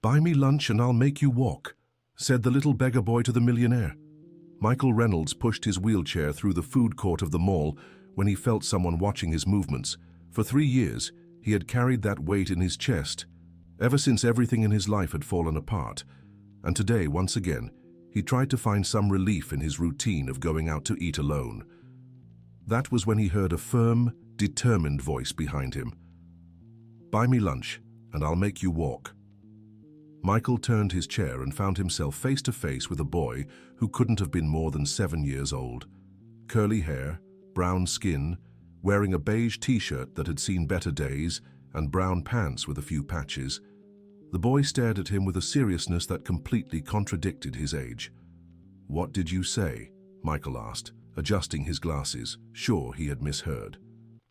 "Buy me lunch and I'll make you walk," said the little beggar boy to the millionaire. Michael Reynolds pushed his wheelchair through the food court of the mall when he felt someone watching his movements. For 3 years, he had carried that weight in his chest, ever since everything in his life had fallen apart. And today, once again, he tried to find some relief in his routine of going out to eat alone. That was when he heard a firm, determined voice behind him. "Buy me lunch, and I'll make you walk." Michael turned his chair and found himself face to face with a boy who couldn't have been more than 7 years old. Curly hair, brown skin, wearing a beige t-shirt that had seen better days, and brown pants with a few patches. The boy stared at him with a seriousness that completely contradicted his age. "What did you say?" Michael asked, adjusting his glasses, sure he had misheard.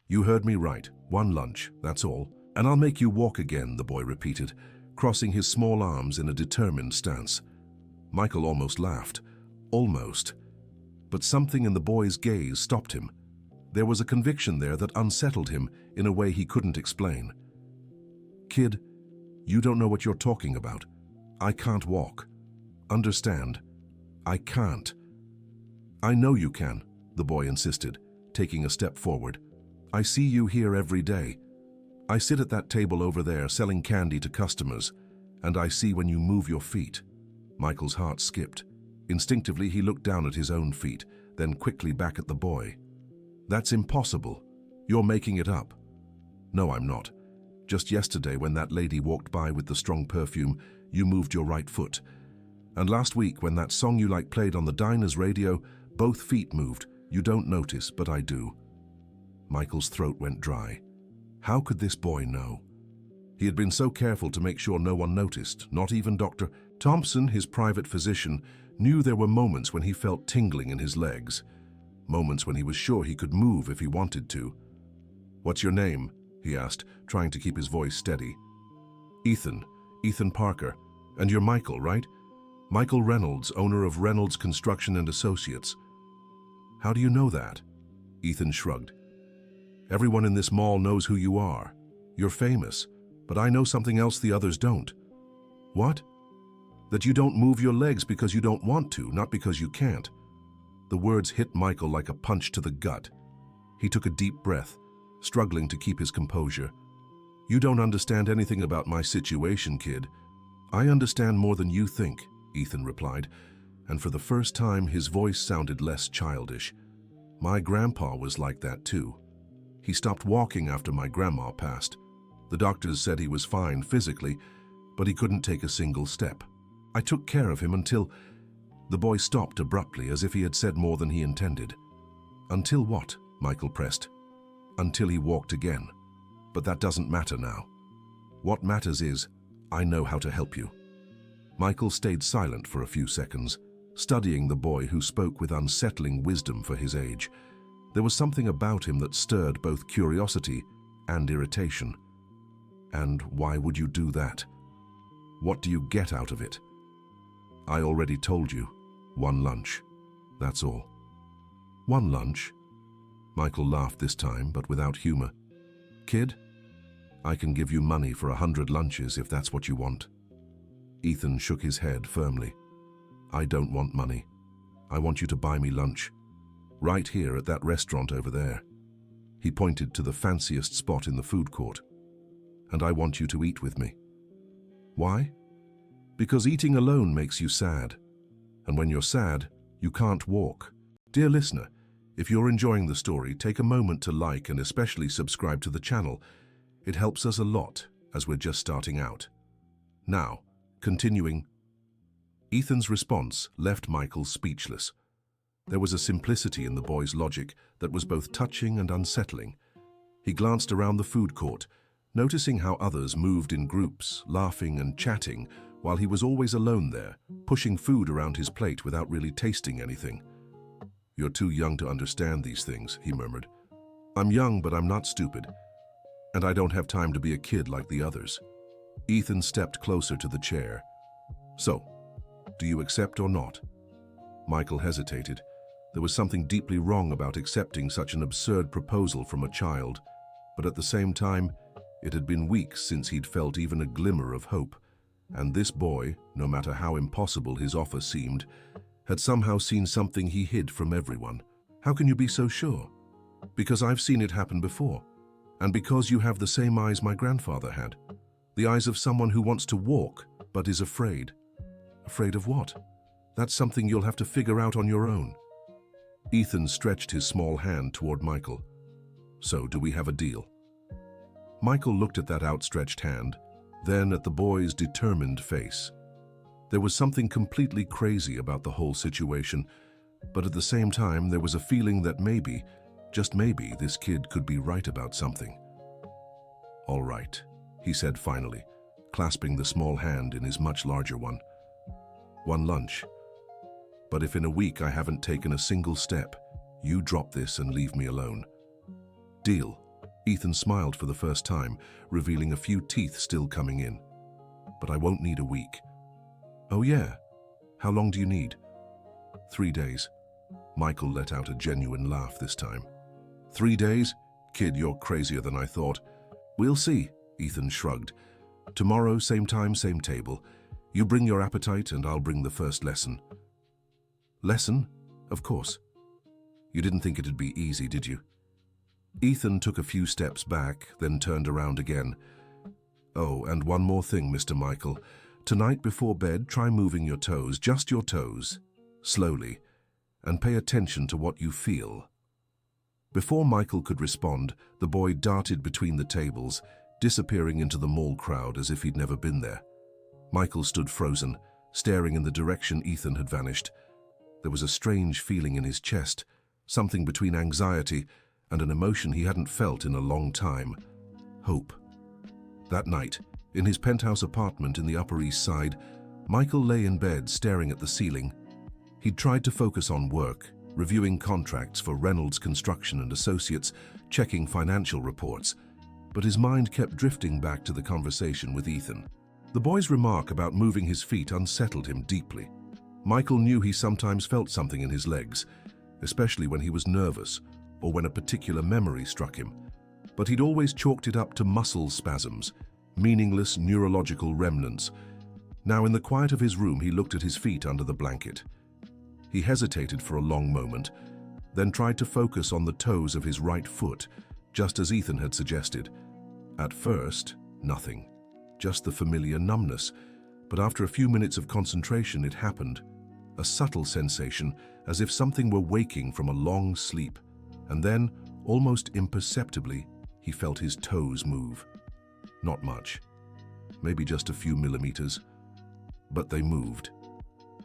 "You heard me right. 1 lunch, that's all. And I'll make you walk again," the boy repeated, crossing his small arms in a determined stance. Michael almost laughed. Almost. But something in the boy's gaze stopped him. There was a conviction there that unsettled him in a way he couldn't explain. "Kid, you don't know what you're talking about. I can't walk. Understand? I can't." "I know you can," the boy insisted, taking a step forward. "I see you here every day. I sit at that table over there selling candy to customers, and I see when you move your feet." Michael's heart skipped. Instinctively, he looked down at his own feet, then quickly back at the boy. "That's impossible. You're making it up." "No, I'm not. Just yesterday, when that lady walked by with the strong perfume, you moved your right foot. And last week, when that song you like played on the diner's radio, both feet moved. You don't notice, but I do." Michael's throat went dry. How could this boy know? He had been so careful to make sure no one noticed, not even Dr. Thompson, his private physician, knew there were moments when he felt tingling in his legs, moments when he was sure he could move if he wanted to. "What's your name?" he asked, trying to keep his voice steady. Ethan Parker. And you're Michael, right? Michael Reynolds, owner of Reynolds Construction and Associates." "How do you know that?" Ethan shrugged. "Everyone in this mall knows who you are. You're famous, but I know something else the others don't." "What?" "That you don't move your legs because you don't want to, not because you can't." The words hit Michael like a punch to the gut. He took a deep breath, struggling to keep his composure. "You don't understand anything about my situation, kid." "I understand more than you think," Ethan replied, and for the first time his voice sounded less childish. "My grandpa was like that too. He stopped walking after my grandma passed. The doctors said he was fine physically, but he couldn't take a single step. I took care of him until—" The boy stopped abruptly, as if he had said more than he intended. "Until what?" Michael pressed. "Until he walked again. But that doesn't matter now. What matters is, I know how to help you." Michael stayed silent for a few seconds, studying the boy who spoke with unsettling wisdom for his age. There was something about him that stirred both curiosity and irritation. "And why would you do that? What do you get out of it?" "I already told you. 1 lunch. That's all." "1 lunch?" Michael laughed this time, but without humor. "Kid, I can give you money for 100 lunches if that's what you want." Ethan shook his head firmly. "I don't want money. I want you to buy me lunch. Right here at that restaurant over there." He pointed to the fanciest spot in the food court. "And I want you to eat with me." "Why?" "Because eating alone makes you sad. And when you're sad, you can't walk." Dear listener, if you're enjoying the story, take a moment to like and especially subscribe to the channel. It helps us a lot as we're just starting out. Now, continuing. Ethan's response left Michael speechless. There was a simplicity in the boy's logic that was both touching and unsettling. He glanced around the food court, noticing how others moved in groups, laughing and chatting, while he was always alone there, pushing food around his plate without really tasting anything. "You're too young to understand these things," he murmured. "I'm young, but I'm not stupid. And I don't have time to be a kid like the others." Ethan stepped closer to the chair. "So, do you accept or not?" Michael hesitated. There was something deeply wrong about accepting such an absurd proposal from a child, but at the same time, it had been weeks since he'd felt even a glimmer of hope. And this boy, no matter how impossible his offer seemed, had somehow seen something he hid from everyone. How can you be so sure? Because I've seen it happen before. And because you have the same eyes my grandfather had. The eyes of someone who wants to walk, but is afraid. Afraid of what? That's something you'll have to figure out on your own. Ethan stretched his small hand toward Michael. So, do we have a deal? Michael looked at that outstretched hand, then at the boy's determined face. There was something completely crazy about the whole situation, but at the same time there was a feeling that maybe, just maybe, this kid could be right about something. "All right," he said finally, clasping the small hand in his much larger one. "One lunch. But if in a week I haven't taken a single step, you drop this and leave me alone." "Deal." Ethan smiled for the first time, revealing a few teeth still coming in. "But I won't need a week." "Oh yeah? How long do you need?" 3 days. Michael let out a genuine laugh this time. 3 days? Kid, you're crazier than I thought. "We'll see," Ethan shrugged. "Tomorrow, same time, same table. You bring your appetite and I'll bring the first lesson." "Lesson? Of course. You didn't think it'd be easy, did you?" Ethan took a few steps back, then turned around again. "Oh, and one more thing, Mr. Michael. Tonight before bed, try moving your toes, just your toes, slowly, and pay attention to what you feel." Before Michael could respond, the boy darted between the tables, disappearing into the mall crowd as if he'd never been there. Michael stood frozen, staring in the direction Ethan had vanished. There was a strange feeling in his chest, something between anxiety and an emotion he hadn't felt in a long time: hope. That night, in his penthouse apartment in the Upper East Side, Michael lay in bed staring at the ceiling. He'd tried to focus on work, reviewing contracts for Reynolds Construction and Associates, checking financial reports, but his mind kept drifting back to the conversation with Ethan. The boy's remark about moving his feet unsettled him deeply. Michael knew he sometimes felt something in his legs, especially when he was nervous or when a particular memory struck him, but he'd always chalked it up to muscle spasms, meaningless neurological remnants. Now in the quiet of his room he looked at his feet under the blanket. He hesitated for a long moment, then tried to focus on the toes of his right foot, just as Ethan had suggested. At first, nothing, just the familiar numbness, but after a few minutes of concentration it happened. A subtle sensation, as if something were waking from a long sleep, and then, almost imperceptibly, he felt his toes move. Not much, maybe just a few millimeters, but they moved.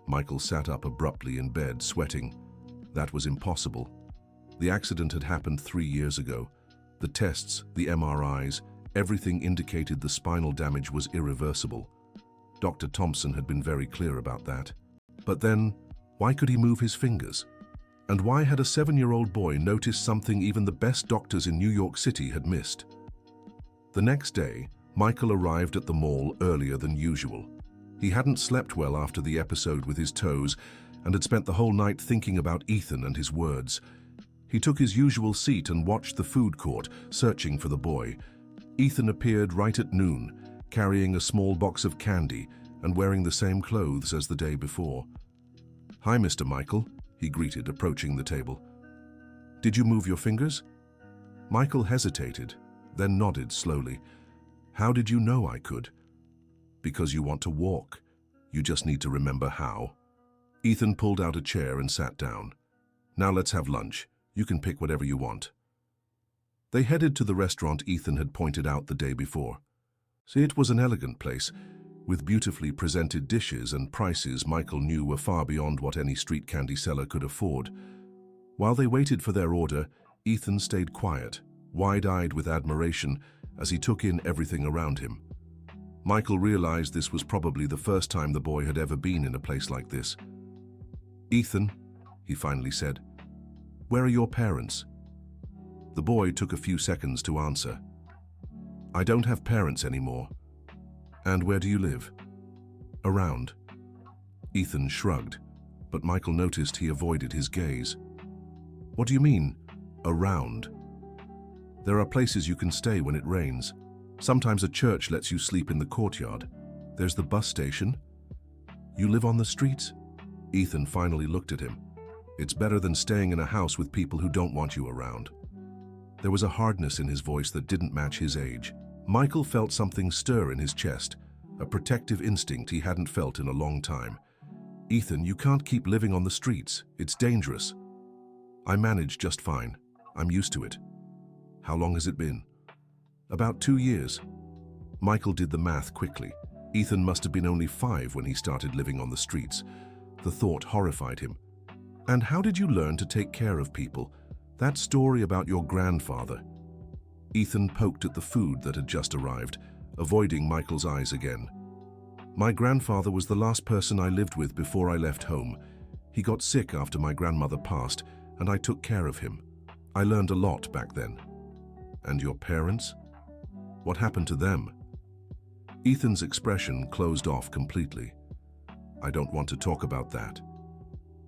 Michael sat up abruptly in bed, sweating. That was impossible. The accident had happened 3 years ago. The tests, the MRIs, everything indicated the spinal damage was irreversible. Dr. Thompson had been very clear about that. But then, why could he move his fingers? And why had a 7-year-old boy noticed something even the best doctors in New York City had missed? The next day, Michael arrived at the mall earlier than usual. He hadn't slept well after the episode with his toes and had spent the whole night thinking about Ethan and his words. He took his usual seat and watched the food court, searching for the boy. Ethan appeared right at noon, carrying a small box of candy and wearing the same clothes as the day before. "Hi, Mr. Michael," he greeted, approaching the table. "Did you move your fingers?" Michael hesitated, then nodded slowly. "How did you know I could?" "Because you want to walk. You just need to remember how." Ethan pulled out a chair and sat down. "Now let's have lunch. You can pick whatever you want." They headed to the restaurant Ethan had pointed out the day before. See, it was an elegant place, with beautifully presented dishes and prices Michael knew were far beyond what any street candy seller could afford. While they waited for their order, Ethan stayed quiet, wide-eyed with admiration as he took in everything around him. Michael realized this was probably the first time the boy had ever been in a place like this. "Ethan," he finally said, "where are your parents?" The boy took a few seconds to answer. "I don't have parents anymore." "And where do you live?" "Around." Ethan shrugged, but Michael noticed he avoided his gaze. "What do you mean, around?" "There are places you can stay when it rains. Sometimes a church lets you sleep in the courtyard. There's the bus station. You live on the streets? Ethan finally looked at him. It's better than staying in a house with people who don't want you around. There was a hardness in his voice that didn't match his age. Michael felt something stir in his chest, a protective instinct he hadn't felt in a long time. Ethan, you can't keep living on the streets. It's dangerous. I manage just fine. I'm used to it. How long has it been? About 2 years. Michael did the math quickly. Ethan must have been only 5 when he started living on the streets. The thought horrified him. And how did you learn to take care of people? That story about your grandfather. Ethan poked at the food that had just arrived, avoiding Michael's eyes again. My grandfather was the last person I lived with before I left home. He got sick after my grandmother passed, and I took care of him. I learned a lot back then. And your parents? What happened to them? Ethan's expression closed off completely. I don't want to talk about that.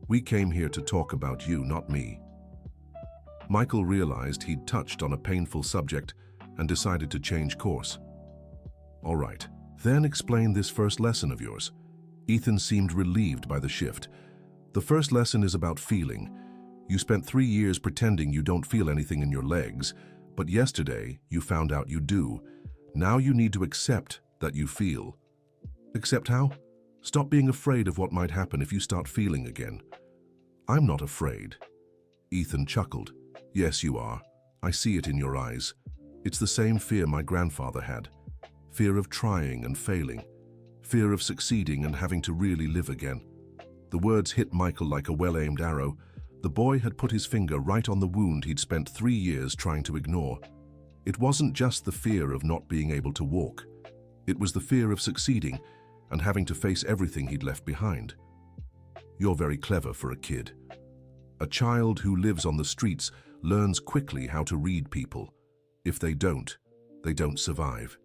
We came here to talk about you, not me. Michael realized he'd touched on a painful subject and decided to change course. All right, then explain this first lesson of yours. Ethan seemed relieved by the shift. The first lesson is about feeling. You spent 3 years pretending you don't feel anything in your legs, but yesterday you found out you do. Now you need to accept that you feel. Accept how? Stop being afraid of what might happen if you start feeling again. I'm not afraid. Ethan chuckled. Yes, you are. I see it in your eyes. It's the same fear my grandfather had. Fear of trying and failing. Fear of succeeding and having to really live again. The words hit Michael like a well-aimed arrow. The boy had put his finger right on the wound he'd spent 3 years trying to ignore. It wasn't just the fear of not being able to walk. It was the fear of succeeding and having to face everything he'd left behind. You're very clever for a kid. A child who lives on the streets learns quickly how to read people. If they don't survive.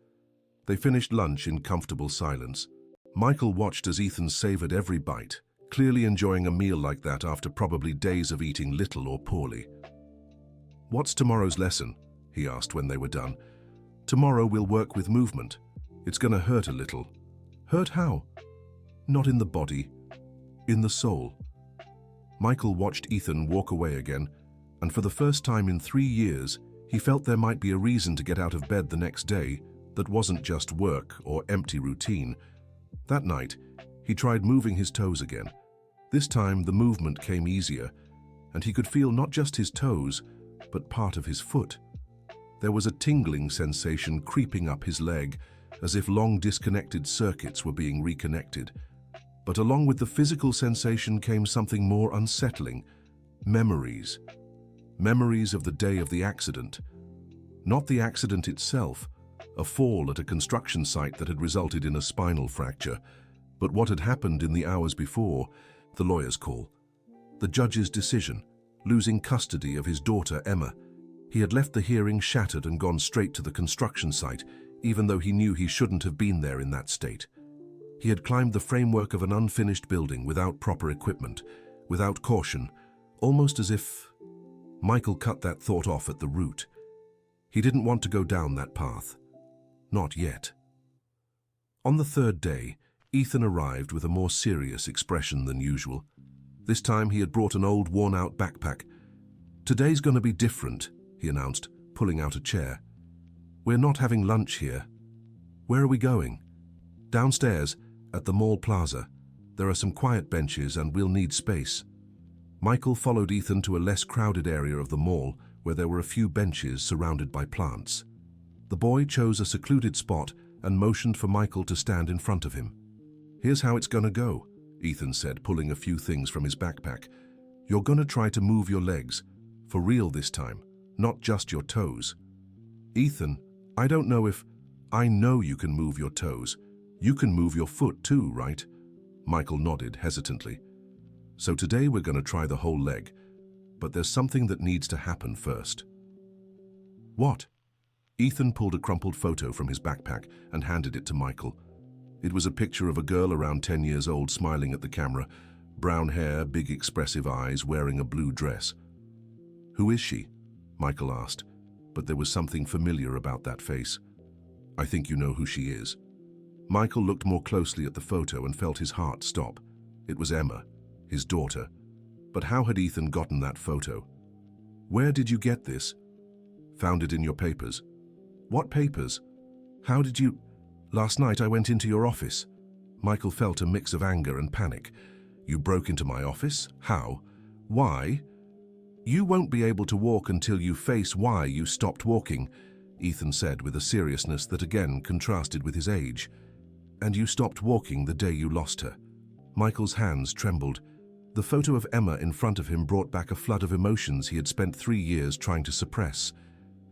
They finished lunch in comfortable silence. Michael watched as Ethan savored every bite, clearly enjoying a meal like that after probably days of eating little or poorly. What's tomorrow's lesson? He asked when they were done. Tomorrow we'll work with movement. It's gonna hurt a little. Hurt how? Not in the body, in the soul. Michael watched Ethan walk away again, and for the first time in 3 years, he felt there might be a reason to get out of bed the next day that wasn't just work or empty routine. That night, he tried moving his toes again. This time, the movement came easier, and he could feel not just his toes, but part of his foot. There was a tingling sensation creeping up his leg, as if long disconnected circuits were being reconnected. But along with the physical sensation came something more unsettling. Memories. Memories of the day of the accident. Not the accident itself, a fall at a construction site that had resulted in a spinal fracture, but what had happened in the hours before, the lawyer's call. The judge's decision, losing custody of his daughter Emma. He had left the hearing shattered and gone straight to the construction site, even though he knew he shouldn't have been there in that state. He had climbed the framework of an unfinished building without proper equipment, without caution, almost as if... Michael cut that thought off at the root. He didn't want to go down that path. Not yet. On the 3rd day, Ethan arrived with a more serious expression than usual. This time he had brought an old worn-out backpack. Today's gonna be different, he announced, pulling out a chair. We're not having lunch here. Where are we going? Downstairs, at the mall plaza. There are some quiet benches and we'll need space. Michael followed Ethan to a less crowded area of the mall where there were a few benches surrounded by plants. The boy chose a secluded spot and motioned for Michael to stand in front of him. Here's how it's gonna go, Ethan said, pulling a few things from his backpack. You're gonna try to move your legs, for real this time, not just your toes. Ethan, I don't know if... I know you can move your toes. You can move your foot too, right? Michael nodded hesitantly. So today we're gonna try the whole leg, but there's something that needs to happen first. What? Ethan pulled a crumpled photo from his backpack and handed it to Michael. It was a picture of a girl around 10 years old smiling at the camera, brown hair, big expressive eyes, wearing a blue dress. Who is she? Michael asked, but there was something familiar about that face. I think you know who she is. Michael looked more closely at the photo and felt his heart stop. It was Emma, his daughter. But how had Ethan gotten that photo? Where did you get this? Found it in your papers. What papers? How did you... Last night I went into your office. Michael felt a mix of anger and panic. You broke into my office? How? Why? You won't be able to walk until you face why you stopped walking, Ethan said with a seriousness that again contrasted with his age. And you stopped walking the day you lost her. Michael's hands trembled. The photo of Emma in front of him brought back a flood of emotions he had spent 3 years trying to suppress.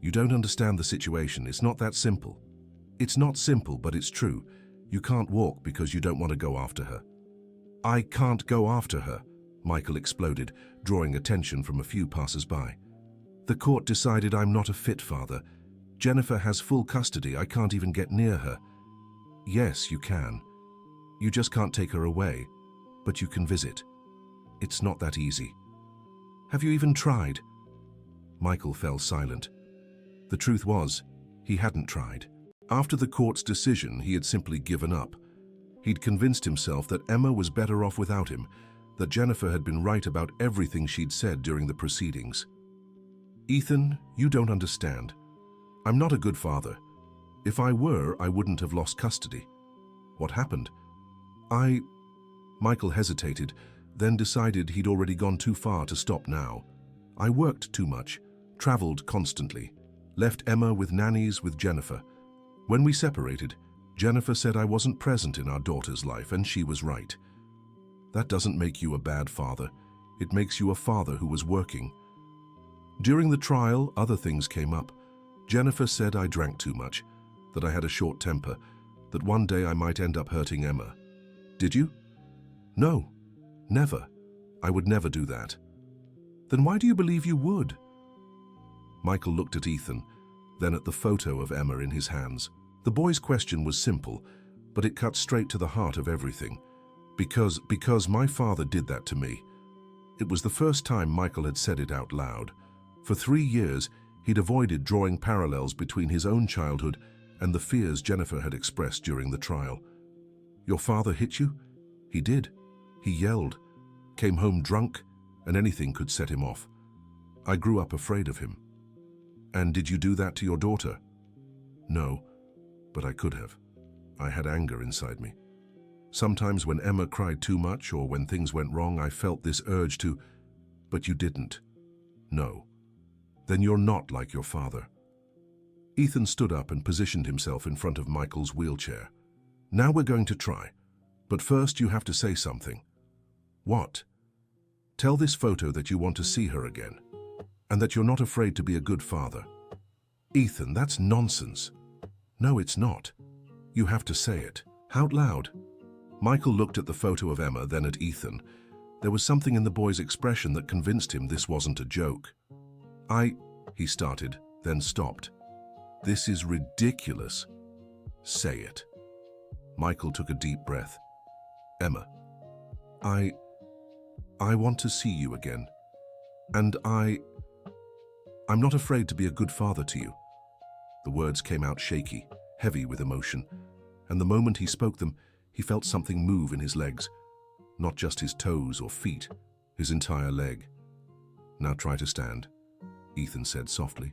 You don't understand the situation. It's not that simple. It's not simple, but it's true. You can't walk because you don't want to go after her. I can't go after her, Michael exploded, drawing attention from a few passers-by. The court decided I'm not a fit father. Jennifer has full custody. I can't even get near her. Yes, you can. You just can't take her away, but you can visit. It's not that easy. Have you even tried? Michael fell silent. The truth was, he hadn't tried. After the court's decision, he had simply given up. He'd convinced himself that Emma was better off without him, that Jennifer had been right about everything she'd said during the proceedings. Ethan, you don't understand. I'm not a good father. If I were, I wouldn't have lost custody. What happened? Michael hesitated, then decided he'd already gone too far to stop now. I worked too much, traveled constantly, left Emma with nannies with Jennifer. When we separated, Jennifer said I wasn't present in our daughter's life, and she was right. That doesn't make you a bad father. It makes you a father who was working. During the trial, other things came up. Jennifer said I drank too much, that I had a short temper, that one day I might end up hurting Emma. Did you? No, never. I would never do that. Then why do you believe you would? Michael looked at Ethan, then at the photo of Emma in his hands. The boy's question was simple, but it cut straight to the heart of everything. Because my father did that to me. It was the first time Michael had said it out loud. For 3 years, he'd avoided drawing parallels between his own childhood and the fears Jennifer had expressed during the trial. Your father hit you? He did. He yelled, came home drunk, and anything could set him off. I grew up afraid of him. And did you do that to your daughter? No, but I could have. I had anger inside me. Sometimes when Emma cried too much or when things went wrong, I felt this urge to, but you didn't. No. Then you're not like your father. Ethan stood up and positioned himself in front of Michael's wheelchair. Now we're going to try, but first you have to say something. What? Tell this photo that you want to see her again, and that you're not afraid to be a good father. Ethan, that's nonsense. No, it's not. You have to say it, out loud. Michael looked at the photo of Emma, then at Ethan. There was something in the boy's expression that convinced him this wasn't a joke. He started, then stopped. This is ridiculous. Say it. Michael took a deep breath. Emma, I want to see you again. And I'm not afraid to be a good father to you. The words came out shaky, heavy with emotion, and the moment he spoke them, he felt something move in his legs. Not just his toes or feet, his entire leg. Now try to stand, Ethan said softly.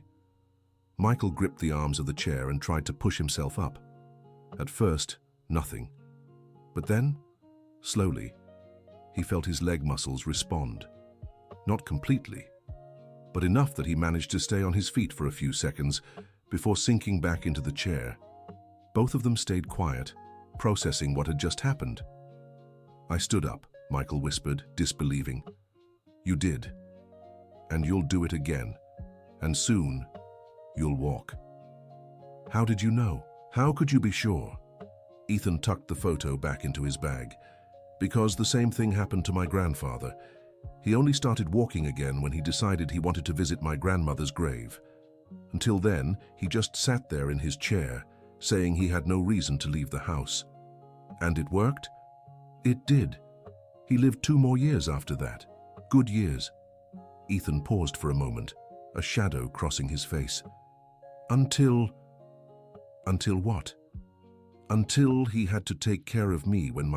Michael gripped the arms of the chair and tried to push himself up. At first, nothing. But then, slowly, he felt his leg muscles respond. Not completely, but enough that he managed to stay on his feet for a few seconds before sinking back into the chair. Both of them stayed quiet, processing what had just happened. I stood up, Michael whispered, disbelieving. You did. And you'll do it again. And soon, you'll walk. How did you know? How could you be sure? Ethan tucked the photo back into his bag. Because the same thing happened to my grandfather. He only started walking again when he decided he wanted to visit my grandmother's grave. Until then, he just sat there in his chair, saying he had no reason to leave the house. And it worked? It did. He lived 2 more years after that. Good years. Ethan paused for a moment, a shadow crossing his face. Until what? Until he had to take care of me when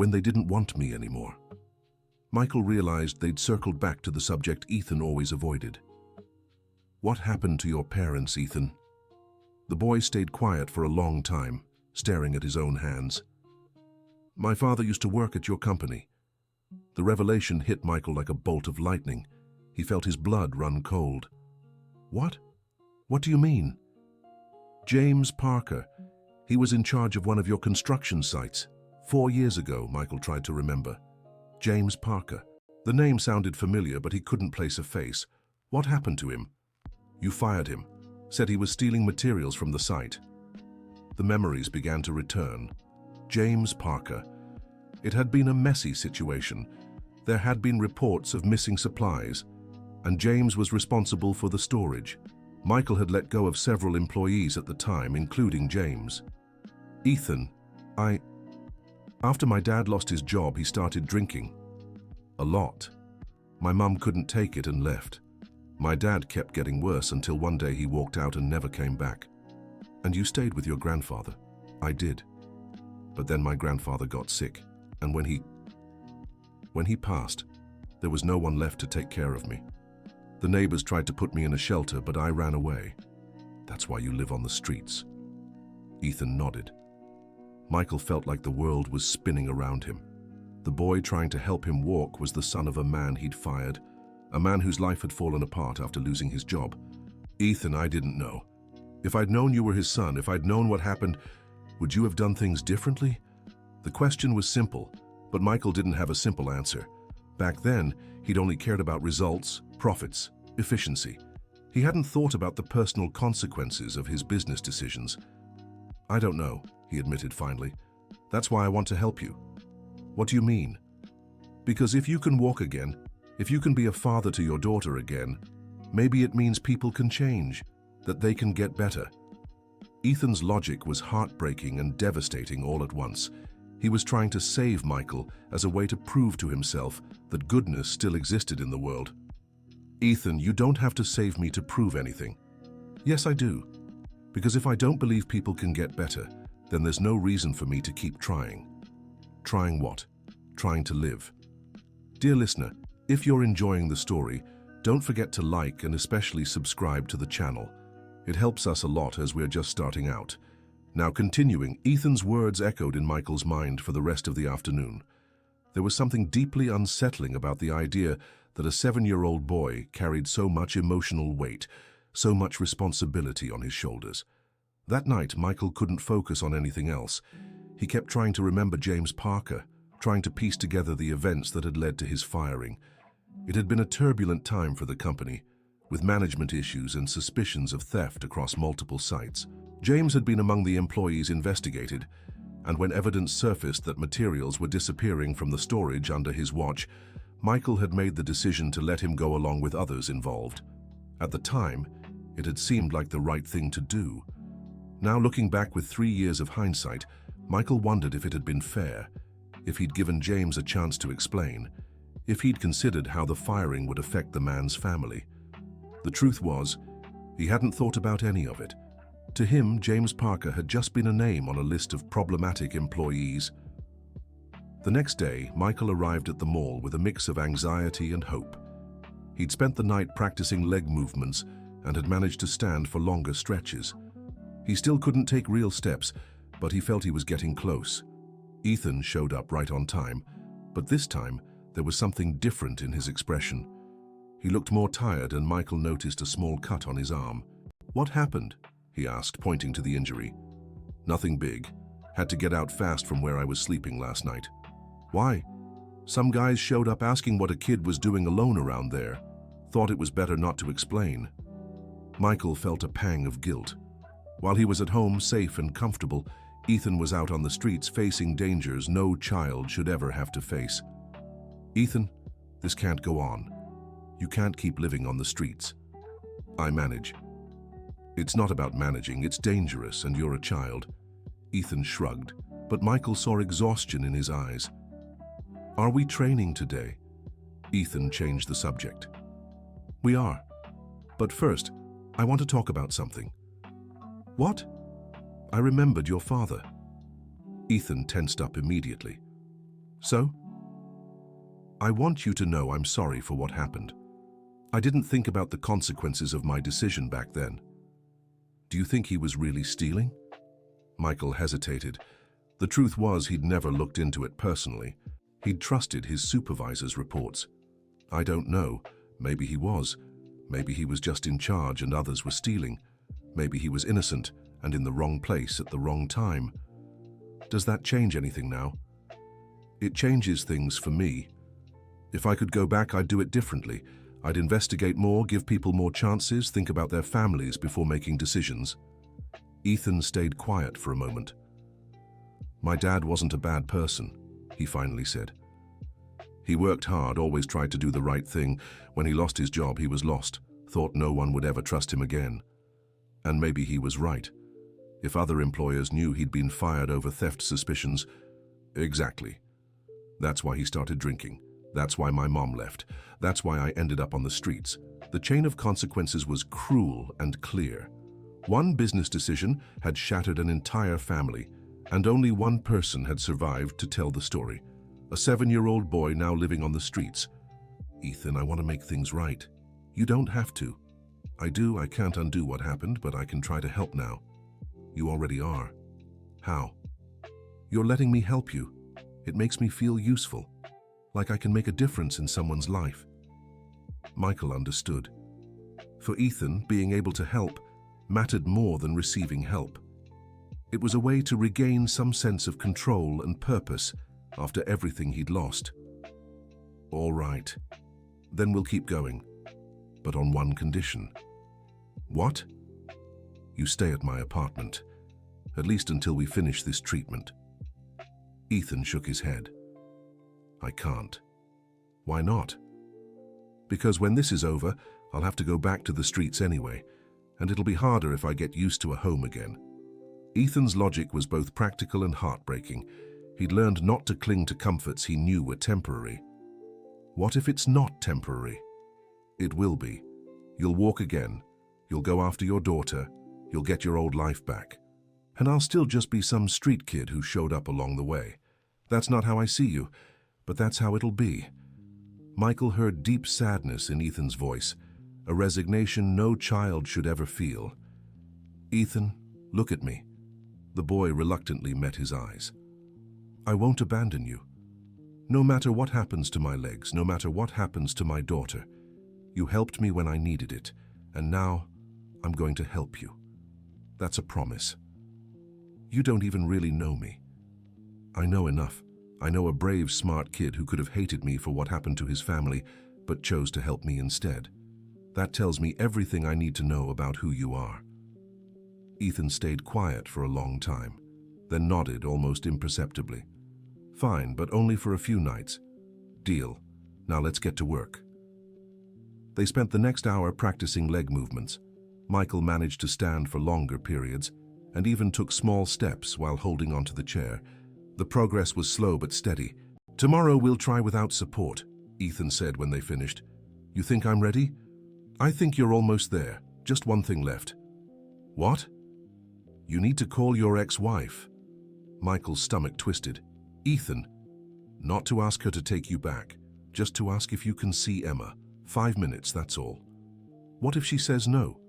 they didn't want me anymore. Michael realized they'd circled back to the subject Ethan always avoided. What happened to your parents, Ethan? The boy stayed quiet for a long time, staring at his own hands. My father used to work at your company. The revelation hit Michael like a bolt of lightning. He felt his blood run cold. What? What do you mean? James Parker. He was in charge of one of your construction sites. 4 years ago, Michael tried to remember. James Parker. The name sounded familiar, but he couldn't place a face. What happened to him? You fired him. Said he was stealing materials from the site. The memories began to return. James Parker. It had been a messy situation. There had been reports of missing supplies, and James was responsible for the storage. Michael had let go of several employees at the time, including James. Ethan, After my dad lost his job, he started drinking. A lot. My mum couldn't take it and left. My dad kept getting worse until one day he walked out and never came back. And you stayed with your grandfather? I did. But then my grandfather got sick, and when he passed, there was no one left to take care of me. The neighbors tried to put me in a shelter, but I ran away. That's why you live on the streets. Ethan nodded. Michael felt like the world was spinning around him. The boy trying to help him walk was the son of a man he'd fired, a man whose life had fallen apart after losing his job. Ethan, I didn't know. If I'd known you were his son, if I'd known what happened, would you have done things differently? The question was simple, but Michael didn't have a simple answer. Back then, he'd only cared about results, profits, efficiency. He hadn't thought about the personal consequences of his business decisions. I don't know, he admitted finally. That's why I want to help you. What do you mean? Because if you can walk again, if you can be a father to your daughter again, maybe it means people can change, that they can get better. Ethan's logic was heartbreaking and devastating all at once. He was trying to save Michael as a way to prove to himself that goodness still existed in the world. Ethan, you don't have to save me to prove anything. Yes, I do. Because if I don't believe people can get better, then there's no reason for me to keep trying. Trying what? Trying to live. Dear listener, if you're enjoying the story, don't forget to like and especially subscribe to the channel. It helps us a lot as we're just starting out. Now continuing, Ethan's words echoed in Michael's mind for the rest of the afternoon. There was something deeply unsettling about the idea that a 7-year-old boy carried so much emotional weight, so much responsibility on his shoulders. That night, Michael couldn't focus on anything else. He kept trying to remember James Parker, trying to piece together the events that had led to his firing. It had been a turbulent time for the company, with management issues and suspicions of theft across multiple sites. James had been among the employees investigated, and when evidence surfaced that materials were disappearing from the storage under his watch, Michael had made the decision to let him go along with others involved. At the time, it had seemed like the right thing to do. Now looking back with 3 years of hindsight, Michael wondered if it had been fair, if he'd given James a chance to explain, if he'd considered how the firing would affect the man's family. The truth was, he hadn't thought about any of it. To him, James Parker had just been a name on a list of problematic employees. The next day, Michael arrived at the mall with a mix of anxiety and hope. He'd spent the night practicing leg movements and had managed to stand for longer stretches. He still couldn't take real steps, but he felt he was getting close. Ethan showed up right on time, but this time there was something different in his expression. He looked more tired, and Michael noticed a small cut on his arm. What happened? He asked, pointing to the injury. Nothing big. Had to get out fast from where I was sleeping last night. Why? Some guys showed up asking what a kid was doing alone around there. Thought it was better not to explain. Michael felt a pang of guilt. While he was at home, safe and comfortable, Ethan was out on the streets facing dangers no child should ever have to face. Ethan, this can't go on. You can't keep living on the streets. I manage. It's not about managing, it's dangerous, and you're a child. Ethan shrugged, but Michael saw exhaustion in his eyes. Are we training today? Ethan changed the subject. We are. But first, I want to talk about something. What? I remembered your father. Ethan tensed up immediately. So? I want you to know I'm sorry for what happened. I didn't think about the consequences of my decision back then. Do you think he was really stealing? Michael hesitated. The truth was he'd never looked into it personally. He'd trusted his supervisor's reports. I don't know. Maybe he was. Maybe he was just in charge and others were stealing. Maybe he was innocent and in the wrong place at the wrong time. Does that change anything now? It changes things for me. If I could go back, I'd do it differently. I'd investigate more, give people more chances, think about their families before making decisions. Ethan stayed quiet for a moment. My dad wasn't a bad person, he finally said. He worked hard, always tried to do the right thing. When he lost his job, he was lost, thought no one would ever trust him again. And maybe he was right. If other employers knew he'd been fired over theft suspicions... Exactly. That's why he started drinking. That's why my mom left. That's why I ended up on the streets. The chain of consequences was cruel and clear. One business decision had shattered an entire family, and only one person had survived to tell the story. A 7-year-old boy now living on the streets. Ethan, I want to make things right. You don't have to. I can't undo what happened, but I can try to help now. You already are. How? You're letting me help you. It makes me feel useful. Like I can make a difference in someone's life. Michael understood. For Ethan, being able to help mattered more than receiving help. It was a way to regain some sense of control and purpose after everything he'd lost. All right, then we'll keep going, but on one condition. What? You stay at my apartment, at least until we finish this treatment. Ethan shook his head. I can't. Why not? Because when this is over, I'll have to go back to the streets anyway, and it'll be harder if I get used to a home again. Ethan's logic was both practical and heartbreaking. He'd learned not to cling to comforts he knew were temporary. What if it's not temporary? It will be. You'll walk again. You'll go after your daughter. You'll get your old life back. And I'll still just be some street kid who showed up along the way. That's not how I see you, but that's how it'll be. Michael heard deep sadness in Ethan's voice, a resignation no child should ever feel. Ethan, look at me. The boy reluctantly met his eyes. I won't abandon you. No matter what happens to my legs, no matter what happens to my daughter, you helped me when I needed it, and now I'm going to help you. That's a promise. You don't even really know me. I know enough. I know a brave, smart kid who could have hated me for what happened to his family, but chose to help me instead. That tells me everything I need to know about who you are. Ethan stayed quiet for a long time, then nodded almost imperceptibly. Fine, but only for a few nights. Deal. Now let's get to work. They spent the next hour practicing leg movements. Michael managed to stand for longer periods, and even took small steps while holding onto the chair. The progress was slow but steady. Tomorrow we'll try without support, Ethan said when they finished. You think I'm ready? I think you're almost there. Just one thing left. What? You need to call your ex-wife. Michael's stomach twisted. Ethan, not to ask her to take you back, just to ask if you can see Emma. 5 minutes, that's all. What if she says no?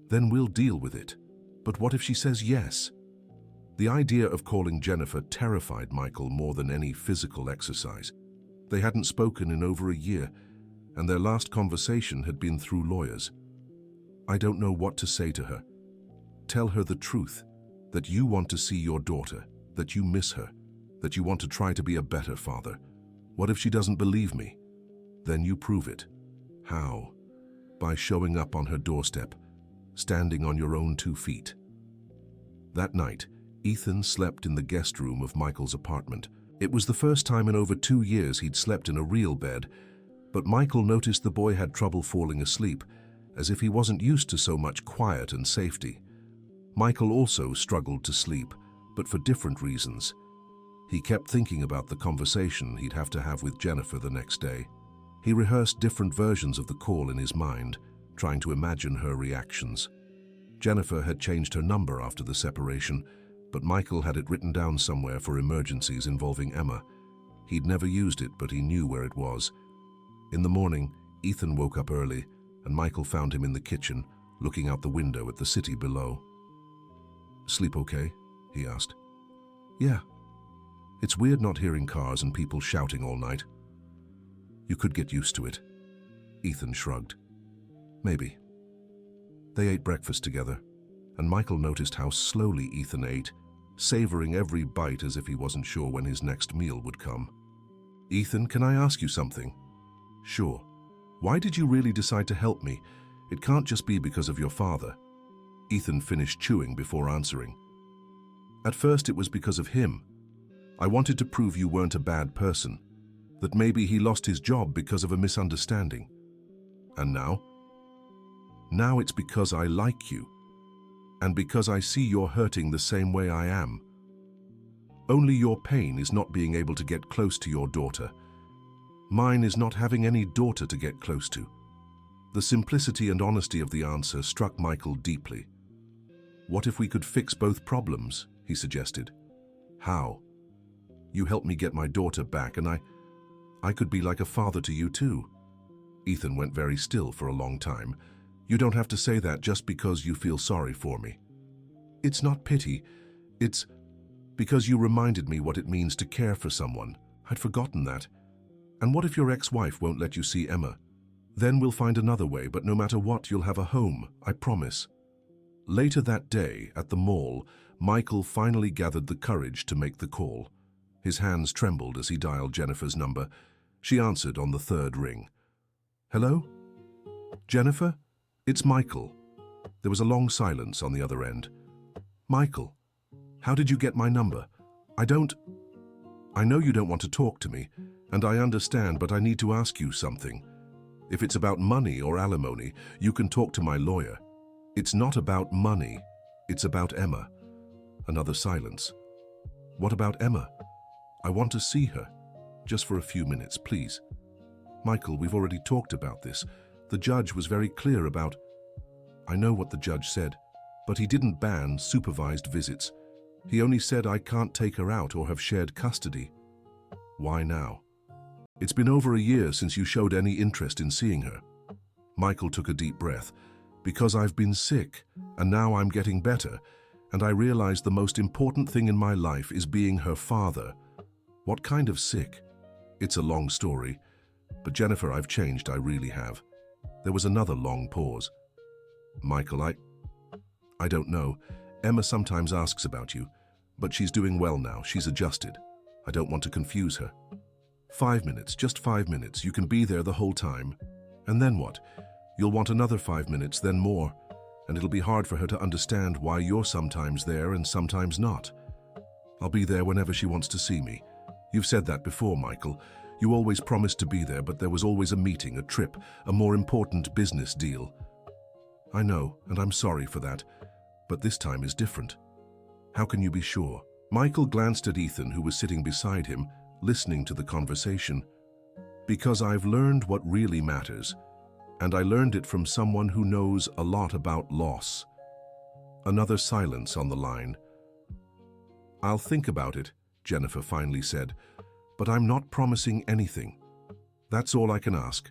Then we'll deal with it. But what if she says yes? The idea of calling Jennifer terrified Michael more than any physical exercise. They hadn't spoken in over a year, and their last conversation had been through lawyers. I don't know what to say to her. Tell her the truth, that you want to see your daughter, that you miss her, that you want to try to be a better father. What if she doesn't believe me? Then you prove it. How? By showing up on her doorstep, standing on your own 2 feet. That night, Ethan slept in the guest room of Michael's apartment. It was the first time in over 2 years he'd slept in a real bed, but Michael noticed the boy had trouble falling asleep, as if he wasn't used to so much quiet and safety. Michael also struggled to sleep, but for different reasons. He kept thinking about the conversation he'd have to have with Jennifer the next day. He rehearsed different versions of the call in his mind, trying to imagine her reactions. Jennifer had changed her number after the separation, but Michael had it written down somewhere for emergencies involving Emma. He'd never used it, but he knew where it was. In the morning, Ethan woke up early, and Michael found him in the kitchen, looking out the window at the city below. "Sleep okay?" he asked. "Yeah. It's weird not hearing cars and people shouting all night." "You could get used to it." Ethan shrugged. "Maybe." They ate breakfast together, and Michael noticed how slowly Ethan ate, savoring every bite as if he wasn't sure when his next meal would come. "Ethan, can I ask you something?" "Sure. Why did you really decide to help me? It can't just be because of your father." Ethan finished chewing before answering. "At first it was because of him. I wanted to prove you weren't a bad person, that maybe he lost his job because of a misunderstanding. And now? Now it's because I like you, and because I see you're hurting the same way I am. Only your pain is not being able to get close to your daughter. Mine is not having any daughter to get close to." The simplicity and honesty of the answer struck Michael deeply. "What if we could fix both problems?" he suggested. "How?" "You help me get my daughter back, and I could be like a father to you too." Ethan went very still for a long time. "You don't have to say that just because you feel sorry for me. It's not pity. It's because you reminded me what it means to care for someone. I'd forgotten that. And what if your ex-wife won't let you see Emma? Then we'll find another way, but no matter what, you'll have a home, I promise." Later that day, at the mall, Michael finally gathered the courage to make the call. His hands trembled as he dialed Jennifer's number. She answered on the third ring. "Hello? Jennifer? It's Michael." There was a long silence on the other end. "Michael, how did you get my number? I know you don't want to talk to me, and I understand, but I need to ask you something. If it's about money or alimony, you can talk to my lawyer. It's not about money, it's about Emma." Another silence. "What about Emma? I want to see her. Just for a few minutes, please." "Michael, we've already talked about this. The judge was very clear about—" "I know what the judge said, but he didn't ban supervised visits. He only said I can't take her out or have shared custody." "Why now?" "It's been over a year since you showed any interest in seeing her." Michael took a deep breath. "Because I've been sick, and now I'm getting better, and I realized the most important thing in my life is being her father." "What kind of sick?" "It's a long story. But Jennifer, I've changed, I really have." There was another long pause. "Michael, I don't know. Emma sometimes asks about you, but she's doing well now. She's adjusted. I don't want to confuse her." 5 minutes, just 5 minutes. You can be there the whole time. And then what? You'll want another 5 minutes, then more. And it'll be hard for her to understand why you're sometimes there and sometimes not. I'll be there whenever she wants to see me. You've said that before, Michael. You always promised to be there, but there was always a meeting, a trip, a more important business deal. I know, and I'm sorry for that. But this time is different. How can you be sure? Michael glanced at Ethan, who was sitting beside him, listening to the conversation. "Because I've learned what really matters, and I learned it from someone who knows a lot about loss." Another silence on the line. "I'll think about it," Jennifer finally said, "but I'm not promising anything. That's all I can ask.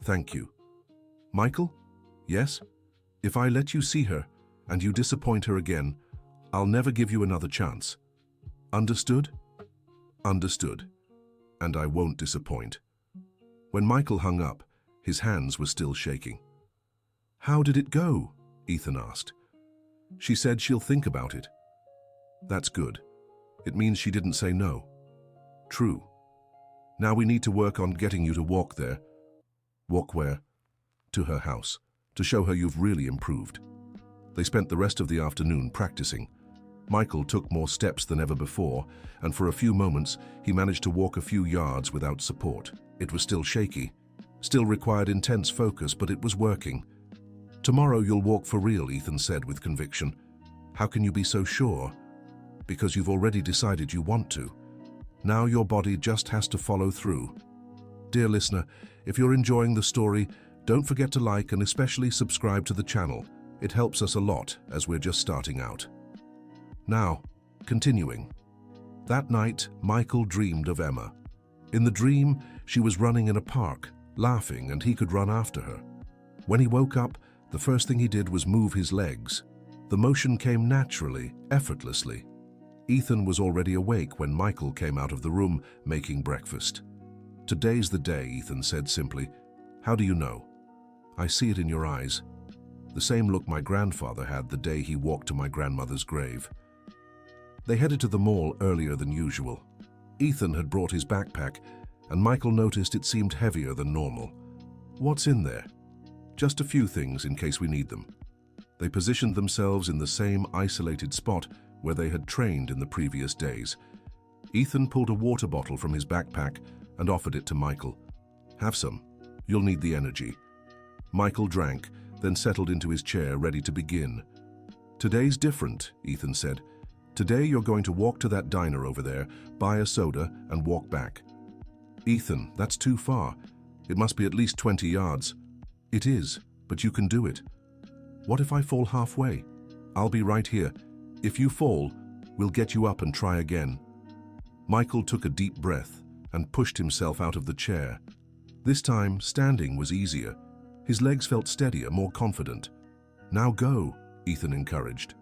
Thank you." "Michael?" "Yes? If I let you see her, and you disappoint her again, I'll never give you another chance. Understood?" "Understood. And I won't disappoint." When Michael hung up, his hands were still shaking. "How did it go?" Ethan asked. "She said she'll think about it." "That's good. It means she didn't say no." "True. Now we need to work on getting you to walk there." "Walk where?" "To her house, to show her you've really improved." They spent the rest of the afternoon practicing. Michael took more steps than ever before, and for a few moments he managed to walk a few yards without support. It was still shaky, still required intense focus, but it was working. "Tomorrow you'll walk for real," Ethan said with conviction. "How can you be so sure?" "Because you've already decided you want to. Now your body just has to follow through." Dear listener, if you're enjoying the story, don't forget to like and especially subscribe to the channel. It helps us a lot as we're just starting out. Now, Continuing. That night, Michael dreamed of Emma. In the dream, she was running in a park, laughing, and he could run after her. When he woke up, the first thing he did was move his legs. The motion came naturally, effortlessly. Ethan was already awake when Michael came out of the room making breakfast. "Today's the day," Ethan said simply. "How do you know?" "I see it in your eyes." The same look my grandfather had the day he walked to my grandmother's grave. They headed to the mall earlier than usual. Ethan had brought his backpack, and Michael noticed it seemed heavier than normal. "What's in there?" "Just a few things in case we need them." They positioned themselves in the same isolated spot where they had trained in the previous days. Ethan pulled a water bottle from his backpack and offered it to Michael. "Have some. You'll need the energy." Michael drank, then settled into his chair, ready to begin. "Today's different," Ethan said. "Today you're going to walk to that diner over there, buy a soda, and walk back." "Ethan, that's too far. It must be at least 20 yards. "It is, but you can do it." "What if I fall halfway?" "I'll be right here. If you fall, we'll get you up and try again." Michael took a deep breath and pushed himself out of the chair. This time, standing was easier. His legs felt steadier, more confident. "Now go," Ethan encouraged.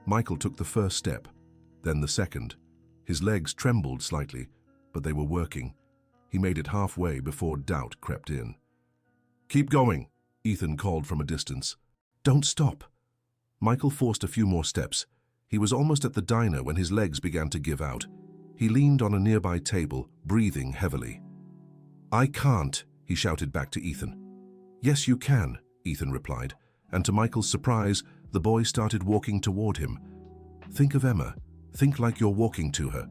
Michael took the first step, then the second. His legs trembled slightly, but they were working. He made it halfway before doubt crept in. "Keep going," Ethan called from a distance. "Don't stop." Michael forced a few more steps. He was almost at the diner when his legs began to give out. He leaned on a nearby table, breathing heavily. "I can't," he shouted back to Ethan. "Yes, you can," Ethan replied, and to Michael's surprise, the boy started walking toward him. "Think of Emma. Think like you're walking to her."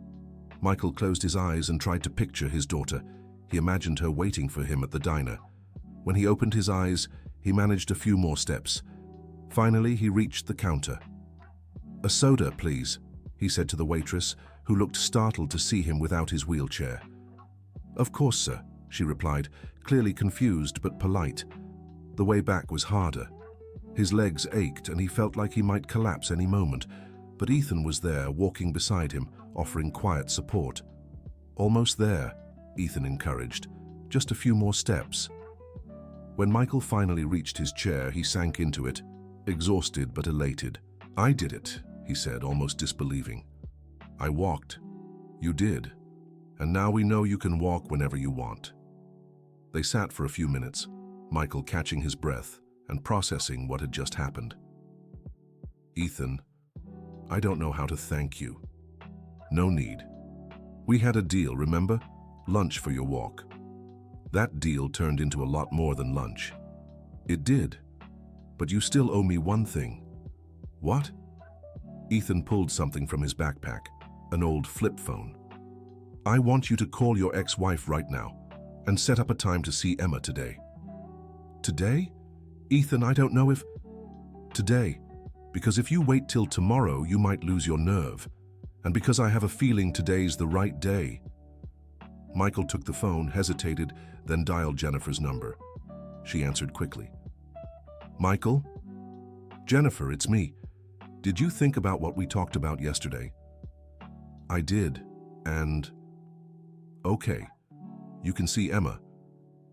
Michael closed his eyes and tried to picture his daughter. He imagined her waiting for him at the diner. When he opened his eyes, he managed a few more steps. Finally, he reached the counter. "A soda, please," he said to the waitress, who looked startled to see him without his wheelchair. "Of course, sir," she replied, clearly confused but polite. The way back was harder. His legs ached and he felt like he might collapse any moment, but Ethan was there, walking beside him, offering quiet support. "Almost there," Ethan encouraged. "Just a few more steps." When Michael finally reached his chair, he sank into it, exhausted but elated. "I did it," he said, almost disbelieving. "I walked. You did. And now we know you can walk whenever you want." They sat for a few minutes, Michael catching his breath and processing what had just happened. "Ethan, I don't know how to thank you." "No need. We had a deal, remember? Lunch for your walk." "That deal turned into a lot more than lunch." "It did. But you still owe me one thing." "What?" Ethan pulled something from his backpack, an old flip phone. "I want you to call your ex-wife right now and set up a time to see Emma today." "Today?" "Ethan, I don't know if—" "Today, because if you wait till tomorrow, you might lose your nerve. And because I have a feeling today's the right day." Michael took the phone, hesitated, then dialed Jennifer's number. She answered quickly. "Michael?" "Jennifer, it's me. Did you think about what we talked about yesterday?" "I did, and—" "Okay, you can see Emma,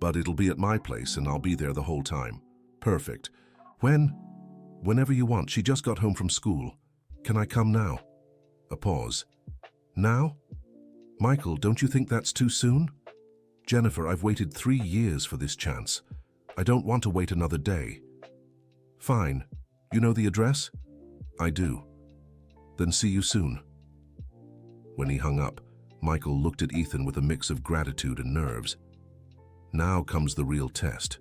but it'll be at my place and I'll be there the whole time." "Perfect. When?" "Whenever you want. She just got home from school. Can I come now?" A pause. "Now?" "Michael, don't you think that's too soon?" "Jennifer, I've waited 3 years for this chance. I don't want to wait another day." "Fine. You know the address?" "I do." "Then see you soon." When he hung up, Michael looked at Ethan with a mix of gratitude and nerves. "Now comes the real test."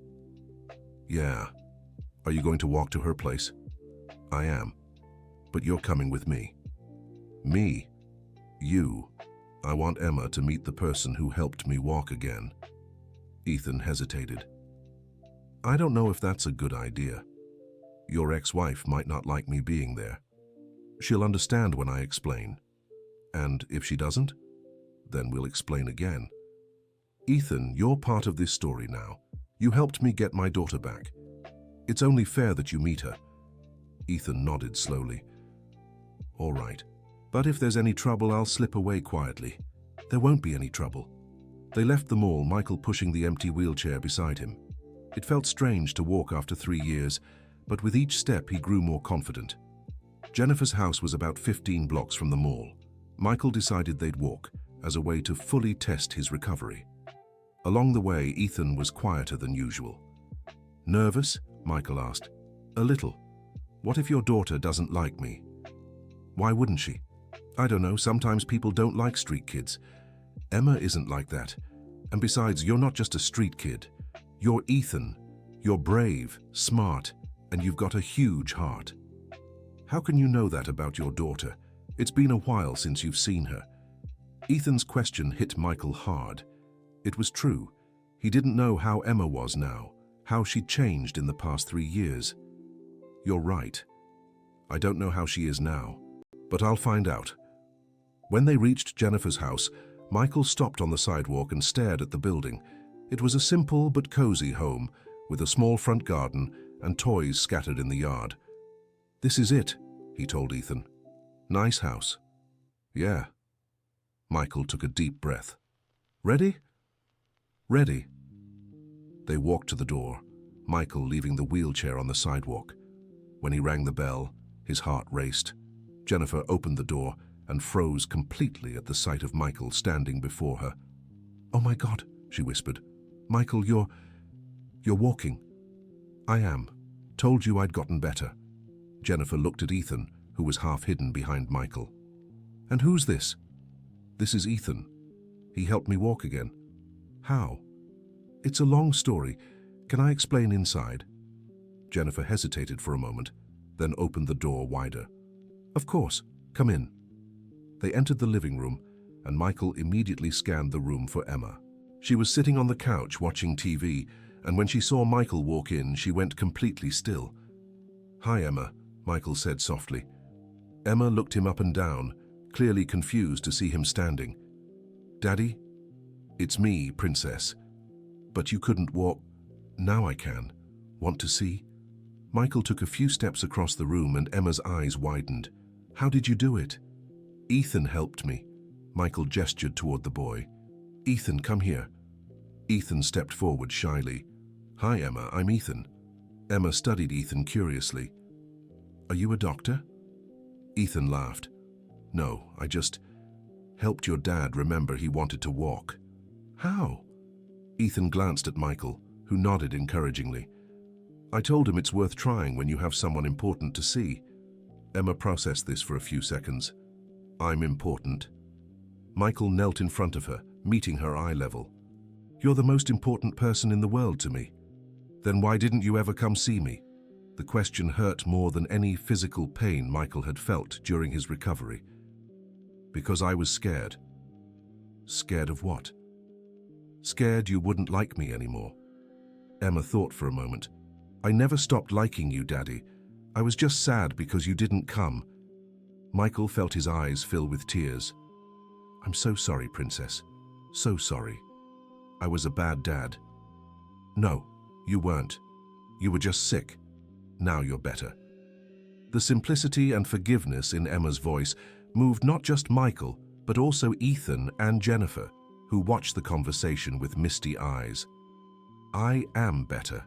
"Yeah. Are you going to walk to her place?" "I am. But you're coming with me." "Me?" "You. I want Emma to meet the person who helped me walk again." Ethan hesitated. "I don't know if that's a good idea. Your ex-wife might not like me being there. She'll understand when I explain. And if she doesn't, then we'll explain again." "Ethan, you're part of this story now. You helped me get my daughter back. It's only fair that you meet her." Ethan nodded slowly. "All right. But if there's any trouble, I'll slip away quietly. There won't be any trouble. They left the mall, Michael pushing the empty wheelchair beside him. It felt strange to walk after 3 years, but with each step he grew more confident. Jennifer's house was about 15 blocks from the mall. Michael decided they'd walk, as a way to fully test his recovery. Along the way, Ethan was quieter than usual. "Nervous?" Michael asked. "A little. What if your daughter doesn't like me?" "Why wouldn't she?" "I don't know, sometimes people don't like street kids. Emma isn't like that. And besides, you're not just a street kid. You're Ethan. You're brave, smart, and you've got a huge heart." "How can you know that about your daughter? It's been a while since you've seen her." Ethan's question hit Michael hard. It was true. He didn't know how Emma was now, how she'd changed in the past 3 years. "You're right. I don't know how she is now, but I'll find out." When they reached Jennifer's house, Michael stopped on the sidewalk and stared at the building. It was a simple but cozy home, with a small front garden and toys scattered in the yard. "This is it," he told Ethan. "Nice house." "Yeah." Michael took a deep breath. "Ready?" "Ready." They walked to the door, Michael leaving the wheelchair on the sidewalk. When he rang the bell, his heart raced. Jennifer opened the door and froze completely at the sight of Michael standing before her. "Oh my God," she whispered. "Michael, you're walking." "I am. Told you I'd gotten better." Jennifer looked at Ethan, who was half hidden behind Michael. "And who's this?" "This is Ethan. He helped me walk again." "How?" "It's a long story. Can I explain inside?" Jennifer hesitated for a moment, then opened the door wider. "Of course. Come in." They entered the living room, and Michael immediately scanned the room for Emma. She was sitting on the couch watching TV, and when she saw Michael walk in, she went completely still. "Hi, Emma," Michael said softly. Emma looked him up and down, clearly confused to see him standing. "Daddy?" "It's me, Princess. But you couldn't walk." "Now I can. Want to see?" Michael took a few steps across the room and Emma's eyes widened. "How did you do it?" "Ethan helped me." Michael gestured toward the boy. "Ethan, come here." Ethan stepped forward shyly. "Hi, Emma, I'm Ethan." Emma studied Ethan curiously. "Are you a doctor?" Ethan laughed. "No, I just helped your dad remember he wanted to walk." "How?" Ethan glanced at Michael, who nodded encouragingly. "I told him it's worth trying when you have someone important to see." Emma processed this for a few seconds. "I'm important?" Michael knelt in front of her, meeting her eye level. "You're the most important person in the world to me." "Then why didn't you ever come see me?" The question hurt more than any physical pain Michael had felt during his recovery. "Because I was scared." "Scared of what?" "Scared you wouldn't like me anymore." Emma thought for a moment. "I never stopped liking you, Daddy. I was just sad because you didn't come." Michael felt his eyes fill with tears. "I'm so sorry, Princess. So sorry. I was a bad dad." "No, you weren't. You were just sick. Now you're better." The simplicity and forgiveness in Emma's voice moved not just Michael, but also Ethan and Jennifer, who watched the conversation with misty eyes. "I am better.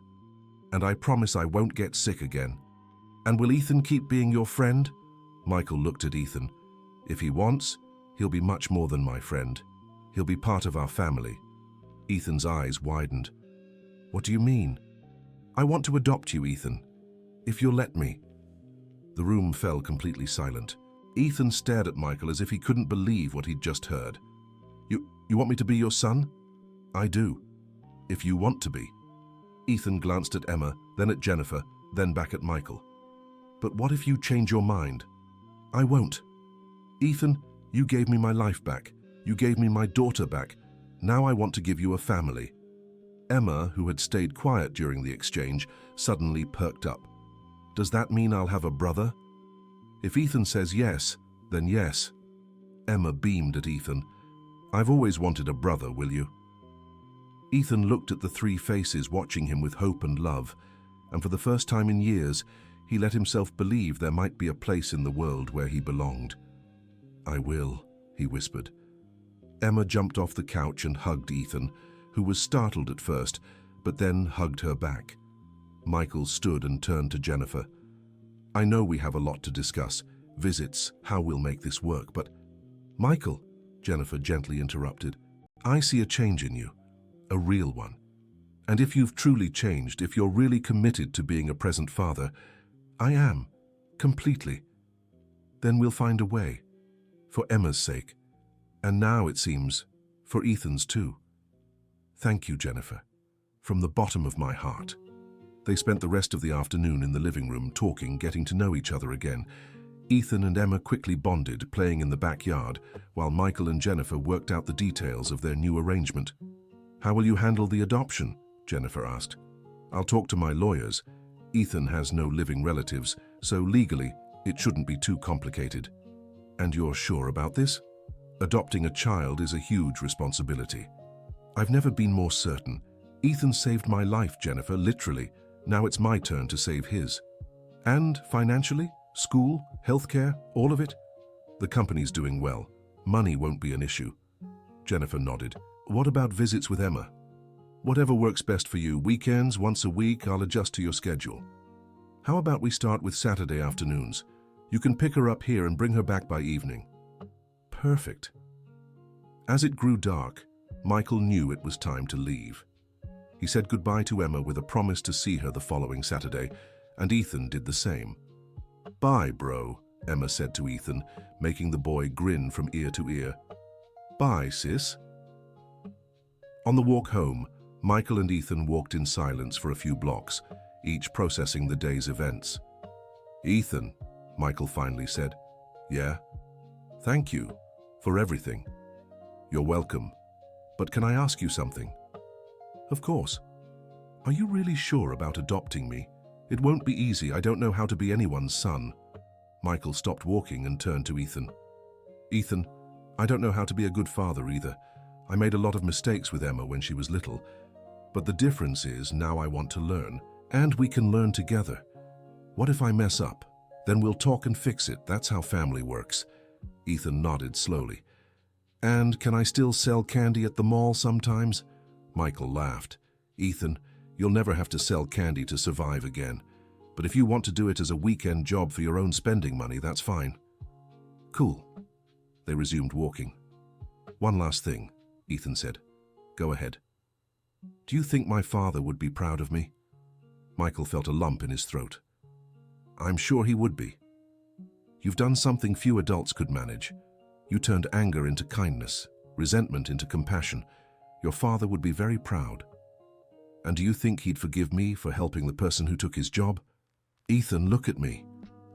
And I promise I won't get sick again. And will Ethan keep being your friend?" Michael looked at Ethan. "If he wants, he'll be much more than my friend. He'll be part of our family." Ethan's eyes widened. "What do you mean?" "I want to adopt you, Ethan. If you'll let me." The room fell completely silent. Ethan stared at Michael as if he couldn't believe what he'd just heard. You want me to be your son?" "I do. If you want to be." Ethan glanced at Emma, then at Jennifer, then back at Michael. "But what if you change your mind?" "I won't. Ethan, you gave me my life back. You gave me my daughter back. Now I want to give you a family." Emma, who had stayed quiet during the exchange, suddenly perked up. "Does that mean I'll have a brother?" "If Ethan says yes, then yes." Emma beamed at Ethan. "I've always wanted a brother, will you?" Ethan looked at the 3 faces watching him with hope and love, and for the first time in years, he let himself believe there might be a place in the world where he belonged. "I will," he whispered. Emma jumped off the couch and hugged Ethan, who was startled at first, but then hugged her back. Michael stood and turned to Jennifer. "I know we have a lot to discuss, visits, how we'll make this work, but—" "Michael," Jennifer gently interrupted, "I see a change in you, a real one. And if you've truly changed, if you're really committed to being a present father, I am, completely, then we'll find a way, for Emma's sake, and now, it seems, for Ethan's too. Thank you, Jennifer, from the bottom of my heart." They spent the rest of the afternoon in the living room talking, getting to know each other again. Ethan and Emma quickly bonded, playing in the backyard, while Michael and Jennifer worked out the details of their new arrangement. "How will you handle the adoption?" Jennifer asked. "I'll talk to my lawyers. Ethan has no living relatives, so legally, it shouldn't be too complicated." "And you're sure about this? Adopting a child is a huge responsibility." "I've never been more certain. Ethan saved my life, Jennifer, literally. Now it's my turn to save his. And financially, school, healthcare, all of it? The company's doing well. Money won't be an issue." Jennifer nodded. "What about visits with Emma?" "Whatever works best for you. Weekends, once a week, I'll adjust to your schedule." "How about we start with Saturday afternoons? You can pick her up here and bring her back by evening." "Perfect." As it grew dark, Michael knew it was time to leave. He said goodbye to Emma with a promise to see her the following Saturday, and Ethan did the same. "Bye, bro," Emma said to Ethan, making the boy grin from ear to ear. "Bye, sis." On the walk home, Michael and Ethan walked in silence for a few blocks, each processing the day's events. "Ethan," Michael finally said. "Yeah?" "Thank you for everything." "You're welcome. But can I ask you something?" "Of course." "Are you really sure about adopting me? It won't be easy. I don't know how to be anyone's son." Michael stopped walking and turned to Ethan. "Ethan, I don't know how to be a good father either. I made a lot of mistakes with Emma when she was little. But the difference is now I want to learn, and we can learn together. What if I mess up? Then we'll talk and fix it. That's how family works." Ethan nodded slowly. "And can I still sell candy at the mall sometimes?" Michael laughed. "Ethan, you'll never have to sell candy to survive again. But if you want to do it as a weekend job for your own spending money, that's fine." "Cool." They resumed walking. "One last thing," Ethan said. "Go ahead." "Do you think my father would be proud of me?" Michael felt a lump in his throat. "I'm sure he would be. You've done something few adults could manage. You turned anger into kindness, resentment into compassion. Your father would be very proud. And do you think he'd forgive me for helping the person who took his job?" "Ethan, look at me."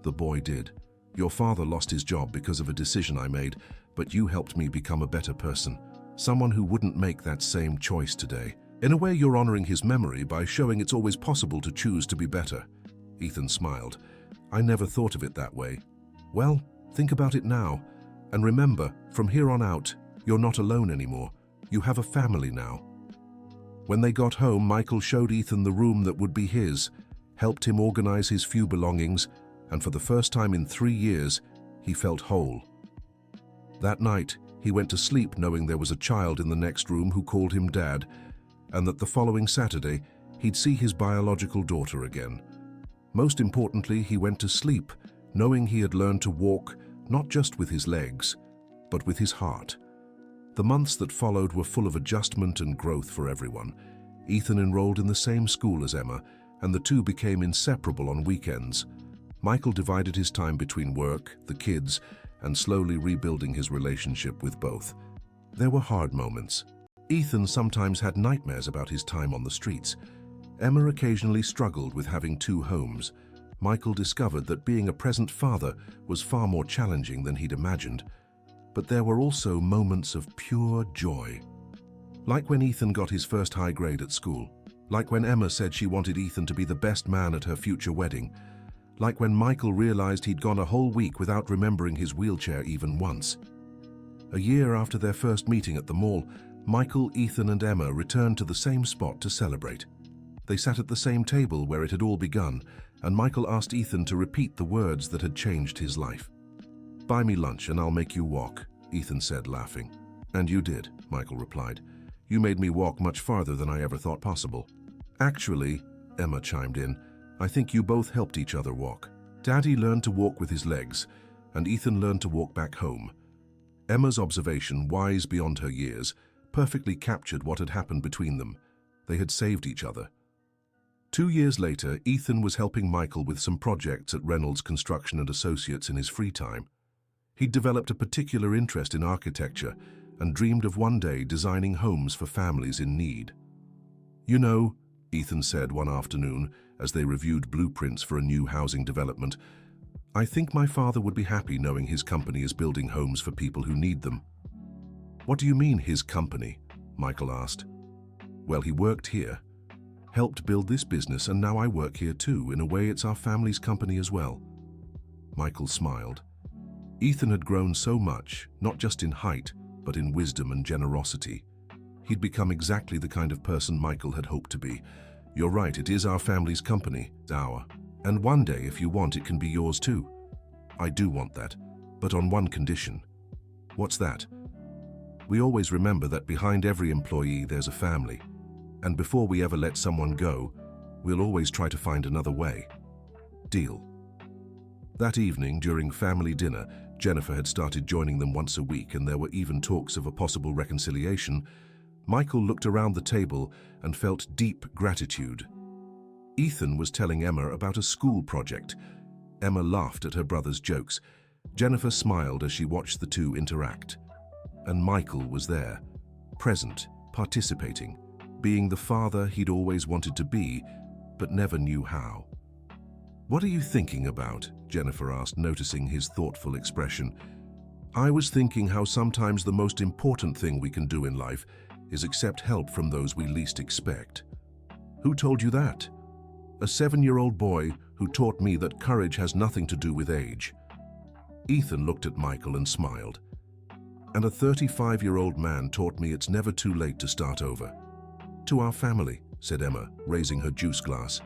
The boy did. "Your father lost his job because of a decision I made, but you helped me become a better person, someone who wouldn't make that same choice today. In a way, you're honoring his memory by showing it's always possible to choose to be better." Ethan smiled. "I never thought of it that way." "Well, think about it now. And remember, from here on out, you're not alone anymore. You have a family now." When they got home, Michael showed Ethan the room that would be his, helped him organize his few belongings, and for the first time in 3 years, he felt whole. That night, he went to sleep knowing there was a child in the next room who called him Dad, and that the following Saturday, he'd see his biological daughter again. Most importantly, he went to sleep knowing he had learned to walk not just with his legs, but with his heart. The months that followed were full of adjustment and growth for everyone. Ethan enrolled in the same school as Emma, and the two became inseparable on weekends. Michael divided his time between work, the kids, and slowly rebuilding his relationship with both. There were hard moments. Ethan sometimes had nightmares about his time on the streets. Emma occasionally struggled with having 2 homes. Michael discovered that being a present father was far more challenging than he'd imagined. But there were also moments of pure joy. Like when Ethan got his first high grade at school. Like when Emma said she wanted Ethan to be the best man at her future wedding. Like when Michael realized he'd gone a whole week without remembering his wheelchair even once. A year after their first meeting at the mall, Michael, Ethan, and Emma returned to the same spot to celebrate. They sat at the same table where it had all begun, and Michael asked Ethan to repeat the words that had changed his life. "Buy me lunch and I'll make you walk," Ethan said, laughing. "And you did," Michael replied. "You made me walk much farther than I ever thought possible." "Actually," Emma chimed in, "I think you both helped each other walk. Daddy learned to walk with his legs, and Ethan learned to walk back home." Emma's observation, wise beyond her years, perfectly captured what had happened between them. They had saved each other. 2 years later, Ethan was helping Michael with some projects at Reynolds Construction and Associates in his free time. He'd developed a particular interest in architecture and dreamed of one day designing homes for families in need. "You know," Ethan said one afternoon as they reviewed blueprints for a new housing development, "I think my father would be happy knowing his company is building homes for people who need them." "What do you mean, his company?" Michael asked. "Well, he worked here, helped build this business, and now I work here too. In a way, it's our family's company as well." Michael smiled. Ethan had grown so much, not just in height, but in wisdom and generosity. He'd become exactly the kind of person Michael had hoped to be. "You're right, it is our family's company, our. And one day, if you want, it can be yours too." "I do want that, but on one condition." "What's that?" "We always remember that behind every employee there's a family. And before we ever let someone go, we'll always try to find another way." "Deal." That evening, during family dinner, Jennifer had started joining them once a week, and there were even talks of a possible reconciliation. Michael looked around the table and felt deep gratitude. Ethan was telling Emma about a school project. Emma laughed at her brother's jokes. Jennifer smiled as she watched the two interact. And Michael was there, present, participating, being the father he'd always wanted to be, but never knew how. "What are you thinking about?" Jennifer asked, noticing his thoughtful expression. "I was thinking how sometimes the most important thing we can do in life is accept help from those we least expect." "Who told you that?" "A 7-year-old boy who taught me that courage has nothing to do with age." Ethan looked at Michael and smiled. "And a 35-year-old man taught me it's never too late to start over." "To our family," said Emma, raising her juice glass.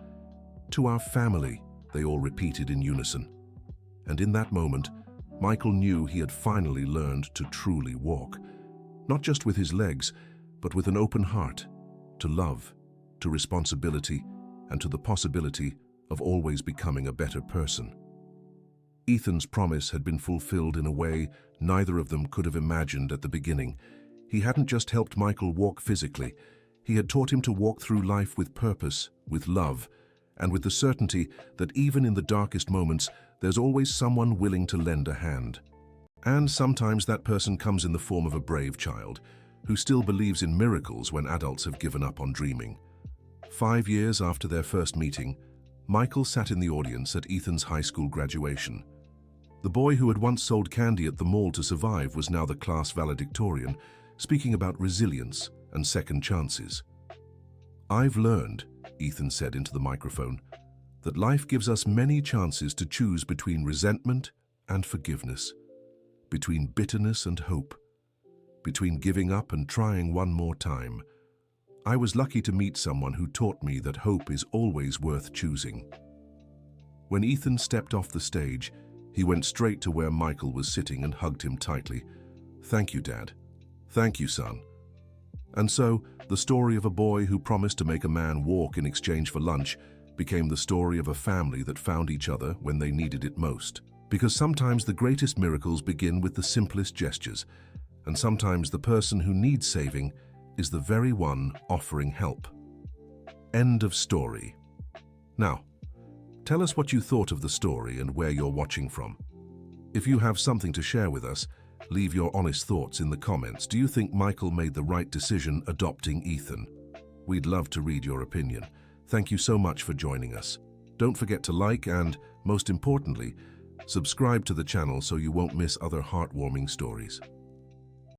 "To our family," they all repeated in unison. And in that moment, Michael knew he had finally learned to truly walk. Not just with his legs, but with an open heart, to love, to responsibility, and to the possibility of always becoming a better person. Ethan's promise had been fulfilled in a way neither of them could have imagined at the beginning. He hadn't just helped Michael walk physically, he had taught him to walk through life with purpose, with love, and with the certainty that even in the darkest moments, there's always someone willing to lend a hand. And sometimes that person comes in the form of a brave child, who still believes in miracles when adults have given up on dreaming. 5 years after their first meeting, Michael sat in the audience at Ethan's high school graduation. The boy who had once sold candy at the mall to survive was now the class valedictorian, speaking about resilience and second chances. "I've learned," Ethan said into the microphone, "that life gives us many chances to choose between resentment and forgiveness, between bitterness and hope, between giving up and trying one more time. I was lucky to meet someone who taught me that hope is always worth choosing." When Ethan stepped off the stage, he went straight to where Michael was sitting and hugged him tightly. "Thank you, Dad. Thank you, son." And so, the story of a boy who promised to make a man walk in exchange for lunch became the story of a family that found each other when they needed it most. Because sometimes the greatest miracles begin with the simplest gestures, and sometimes the person who needs saving is the very one offering help. End of story. Now, tell us what you thought of the story and where you're watching from. If you have something to share with us, leave your honest thoughts in the comments. Do you think Michael made the right decision adopting Ethan? We'd love to read your opinion. Thank you so much for joining us. Don't forget to like and, most importantly, subscribe to the channel so you won't miss other heartwarming stories.